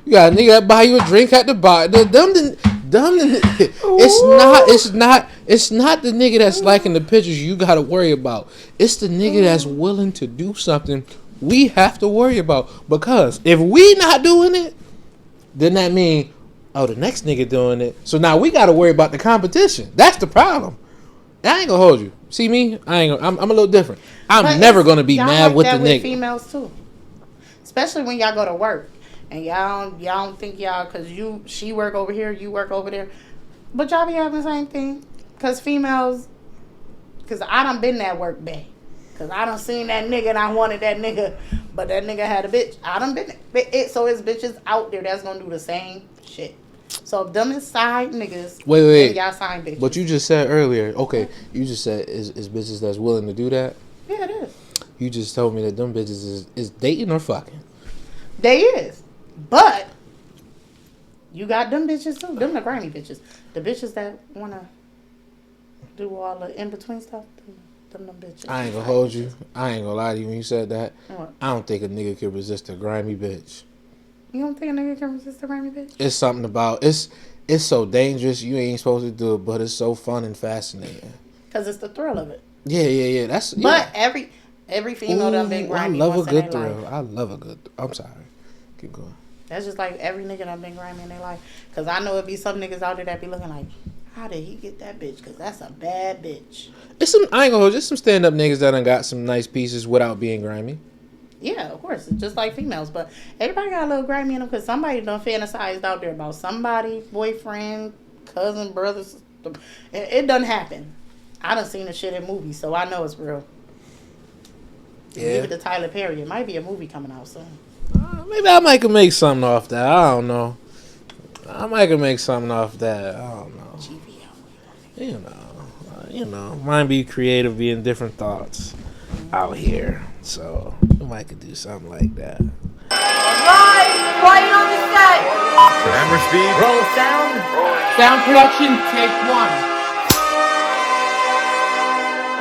C: You got a nigga that buy you a drink at the bar? It's not the nigga that's liking the pictures you gotta worry about. It's the nigga that's willing to do something we have to worry about. Because if we not doing it, then that mean, oh, the next nigga doing it. So now we gotta worry about the competition. That's the problem. I ain't gonna hold you. See me? I'm a little different. I'm never gonna be mad with the nigga.
D: Females too, especially when y'all go to work and y'all don't think y'all because she work over here, you work over there, but y'all be having the same thing. Because females, because I done been that work bay. Because I done seen that nigga and I wanted that nigga, but that nigga had a bitch. I done been it. So it's bitches out there that's gonna do the same shit. So if them is side niggas,
C: wait,
D: y'all side bitches.
C: But you just said earlier, okay, you just said is bitches that's willing to do that.
D: Yeah, it is.
C: You just told me that them bitches is dating or fucking.
D: They is, but you got them bitches too. Them the grimy bitches. The bitches that wanna do all the in between stuff. Them bitches.
C: I ain't gonna hold you. I ain't gonna lie to you when you said that.
D: What?
C: I don't think a nigga can resist a grimy bitch.
D: You don't think a nigga can resist a grimy bitch?
C: It's something about it's so dangerous. You ain't supposed to do it, but it's so fun and fascinating.
D: Cause it's the thrill of it.
C: Yeah.
D: But every female done been grimy.
C: I love a good thrill. I love a good. I'm sorry. Keep going.
D: That's just like every nigga done been grimy in their life. Cause I know it be some niggas out there that be looking like, how did he get that bitch? Cause that's a bad bitch.
C: I ain't gonna hold you. There's some stand up niggas that done got some nice pieces without being grimy. Yeah,
D: of course. It's just like females. But everybody got a little grimy in them because somebody done fantasized out there about somebody, boyfriend, cousin, brother. It doesn't happen. I done seen the shit in movies, so I know it's real. Yeah. Leave it to Tyler Perry. It might be a movie coming out soon.
C: Maybe I might can make something off that. I don't know. I might can make something off that. I don't know. You know, mine be creative, being different thoughts out here. So we might could do something like that.
A: Alright, quiet on the set.
E: Camera speed.
B: Roll sound. Sound production, take one.